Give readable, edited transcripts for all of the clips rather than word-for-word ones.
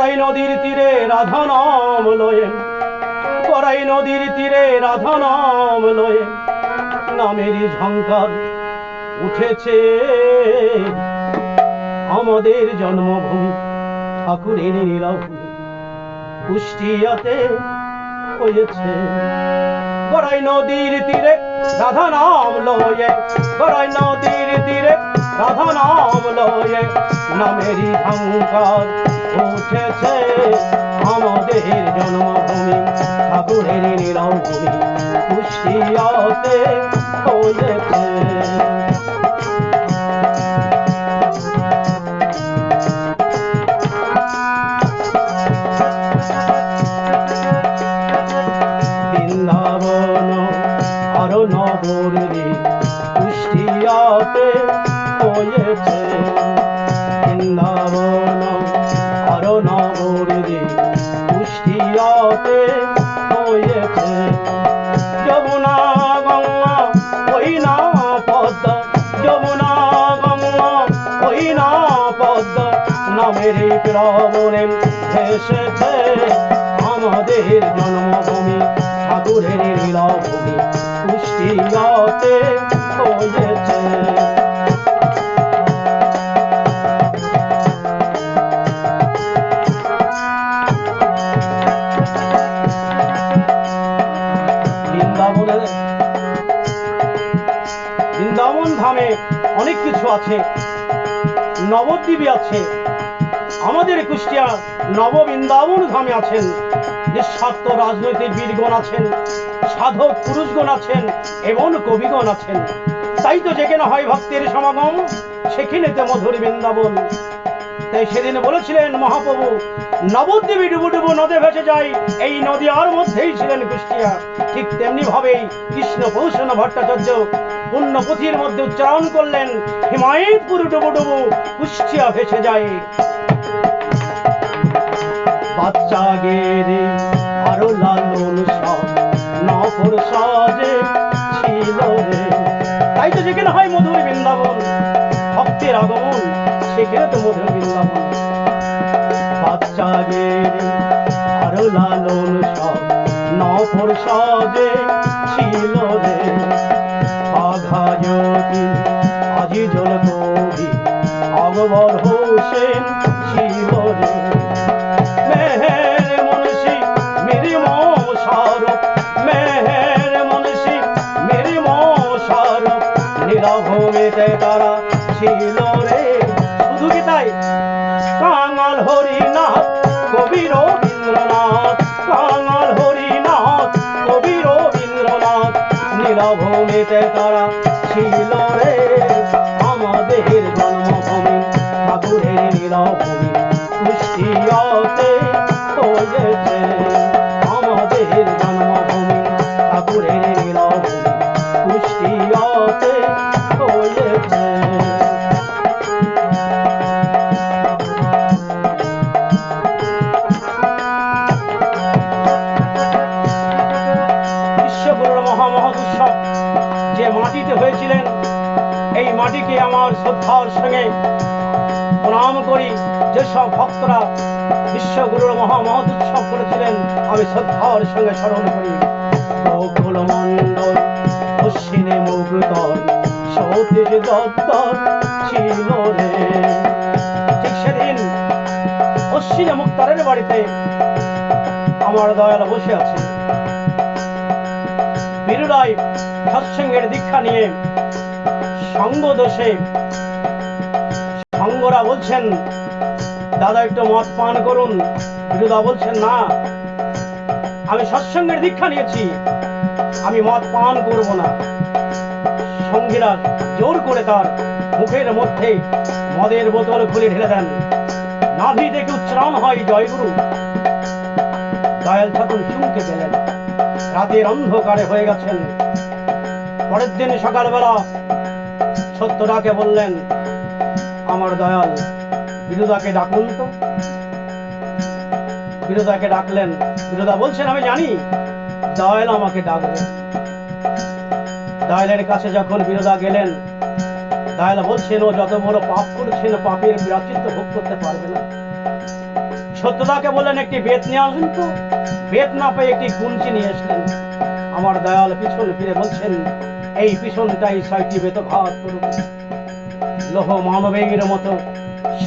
গড়াই নদীর তীরে রাধা নাম লয়ে, গড়াই নদীর তীরে রাধা নাম লয়ে নামেরই ঝংকার উঠেছে আমাদের জন্মভূমি ঠাকুরের লীলাভূমি কুষ্টিয়াতে হয়েছে। গড়াই নদীর তীরে রাধা নাম লয়ে, গড়াই নদীর তীরে রাধা নাম লয়ে নামেরই ঝংকার উঠেছে আমাদের জন্মভূমি ঠাকুরের লীলাভূমি কুষ্টিয়াতে হয়েছে। বৃন্দাবন আর নগরী কুষ্টিয়াতে হয়েছে, বৃন্দাবন আর নগরী কুষ্টিয়াতে হয়েছে। যমুনা গঙ্গা ওই না পদ্মা, যমুনা গঙ্গা ওই না পদ্মা নামের প্লাবনে ভেসেছে আমাদের জন্মভূমি ঠাকুরের লীলাভূমি কুষ্টিয়াতে হয়েছে। বৃন্দাবন ধামে অনেক কিছু আছে, নবদ্বীপে আছে, আমাদের কুষ্টিয়া নব বৃন্দাবন ধামে আছেন নিঃস্বার্থ রাজনৈতিক বীরগণ আছেন, সাধক পুরুষগণ আছেন এবং কবিগণ আছেন। তাই তো যেখানে হয় ভক্তের সমাগম সেখানেতে মধুর বৃন্দাবন। তাই সেদিন বলেছিলেন মহাপ্রভু নবদ্বীপে ডুবু ডুবু নদে ভেসে যায়, এই নদী আর মধ্যেই ছিলেন কুষ্টিয়া। ঠিক তেমনি ভাবেই কৃষ্ণ ভূষণ ভট্টাচার্য পুণ্যপুথির মধ্যে উচ্চারণ করলেন হিমায়তপুর ডুবু ডুবু কুষ্টিয়া ভেসে যায়। বাচ্চা গেরে আরো লালন সব নফর সাজে ছিল রে। তাই তো যেখানে হয় মধুর বৃন্দাবন ভক্তের আগমন সেখানে তো মধুর বৃন্দাবন। বাচ্চা গেরে আরো লালন সব নফর সাজে ছিল রে। বাঘা জ্যোতি আজি জল কবি আকবর হোসেন ছিল রে। মেহের মুন্সি মেরি মোশারফ, মেহের মুন্সি মেরি মোশারফ নীলাভূমিতে তারা ছিল রে। শুধু কি তাই, কাঙাল হরিনাথ কবি রবীন্দ্রনাথ, কাঙাল হরিনাথ কবি রবীন্দ্রনাথ নীলাভূমিতে তারা ছিল রে। আমাদের জন্মভূমি ঠাকুরের লীলাভূমি কুষ্টিয়াতে হয়েছে, আমাদের জন্মভূমি ঠাকুরের লীলাভূমি কুষ্টিয়াতে হয়েছে। বিশ্বগুরুর মহামহোৎসব যে মাটিতে হয়েছিলেন এই মাটিকে আমার শ্রদ্ধার সঙ্গে প্রণাম করি। যেসব ভক্তরা বিশ্বগুরুর মহামহোৎসব করেছিলেন আমি শ্রদ্ধার সঙ্গে স্মরণ করি। গোকুল মণ্ডল অশ্বিনে মুগ্ধর সতীশ দত্তর ছিল রে। ঠিক সেদিন অশ্বিনে মুক্তারের বাড়িতে আমার দয়াল বসে আছে। বীরুরাই সৎসঙ্গের দীক্ষা নিয়ে সঙ্গ দোষে সঙ্গরা বলছেন দাদা একটু মদ পান করুন। বীরুদা বলছেন না, আমি সৎসঙ্গের দীক্ষা নিয়েছি, আমি মদ পান করব না। সঙ্গীরা জোর করে তার মুখের মধ্যে মদের বোতল খুলে ঢেলে দেন। নাভি থেকে উচ্চারণ হয় জয়গুরু। দয়াল ঠাকুর চমকে গেলেন, রাতের অন্ধকারে হয়ে গেছেন। পরের দিন সকালবেলা সত্যটাকে বললেন আমার দয়াল বীরুদাকে ডাকুন তো। বীরুদাকে ডাকলেন। বীরুদা বলছেন আমি জানি দয়াল আমাকে ডাকবে। দয়ালের কাছে যখন বীরুদা গেলেন, দয়াল বলছেন ও যত বড় পাপ করেছেন পাপের প্রায়শ্চিত্ত ভোগ করতে পারবে না। সত্যদাকে বললেন একটি বেত নিয়ে আসুন তো। বেত না পেয়ে একটি কুঞ্চি নিয়ে এসলেন। আমার দয়াল পিছন ফিরে বলছেন, এই পিছনটাই 6টি বেতঘাত করুন। লোহ মানবের মতো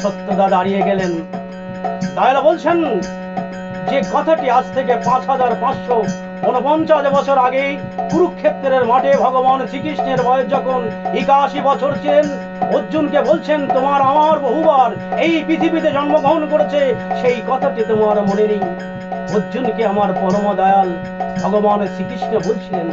সত্যদা দাঁড়িয়ে গেলেন। দয়াল বলছেন, যে কথাটি আজ থেকে 5549 বছর আগে কুরুক্ষেত্রের মাঠে ভগবান শ্রীকৃষ্ণের বয়স যখন 81 বছর ছিলেন, অর্জুনকে বলছেন তোমার আমার বহুবার এই পৃথিবীতে জন্মগ্রহণ করেছে, সেই কথাটি তোমার মনে নেই? অর্জুনকে আমার পরম দয়াল ভগবান শ্রীকৃষ্ণ বলছিলেন।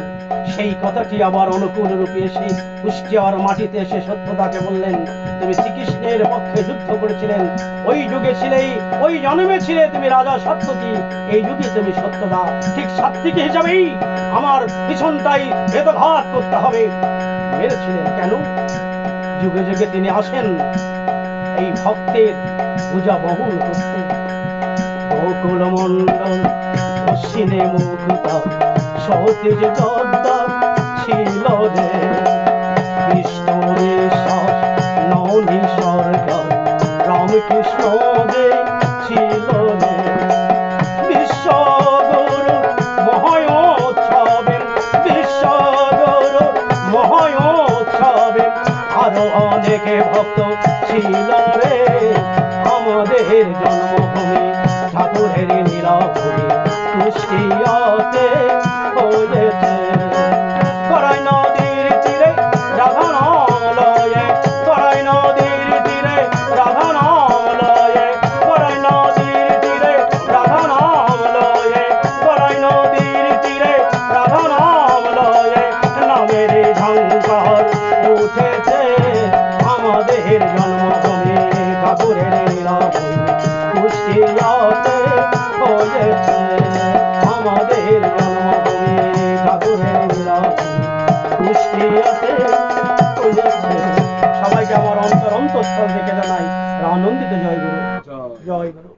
সেই কথাটি আবার অনুকূল রূপে এসে কুষ্টিয়ার মাটিতে এসে সত্যদাকে বললেন, তুমি শ্রীকৃষ্ণের পক্ষে যুদ্ধ করেছিলেন, ওই যুগে ছিলেই, ওই জন্মে ছিলে তুমি রাজা সাত্যকী, এই যুগে তুমি সত্যদা, ঠিক সাত্ত্বিক হিসাবেই আমার পিছনটাই বেদঘাত করতে হবে। মেরেছিলেন কেন? যুগে যুগে তিনি আসেন এই ভক্তের পূজা বহন করতে। গোকুল মন্ডল অশ্বিনে মুখতা সতেজ যদ্দা ছিল রে, বিষ্ণু নিঃশ্বাস ননি সরকার রামকৃষ্ণ দে ছিল রে। বিশ্বগুরু মহোৎসবে, বিশ্বগুরু মহোৎসবে আরো অনেকে ভক্ত ছিল রে। আমাদের জন্মভূমি ঠাকুরের নীলাভূমি কুষ্টিয়াতে হয়েছে। করাই নদীর তীরে রাধা নাম লয়ে, করাই নদীর তীরে রাধা নাম লয়ে, করাই নদীর তীরে রাধা নাম লয়ে, করাই নদীর তীরে রাধা নাম লয়ে। নামের ঝঙ্কার উঠেছে আমাদের জন্মভূমি ঠাকুরের নীলাভূমি কুষ্টিয়াতে হয়েছে। আমাদের জন্মভূমি ঠাকুরের নীলাভূমি কুষ্টিয়াতে হয়েছে। সবাইকে আমার অন্তরস্থল থেকে জানাই আনন্দিত জয় গুরু, জয় গুরু।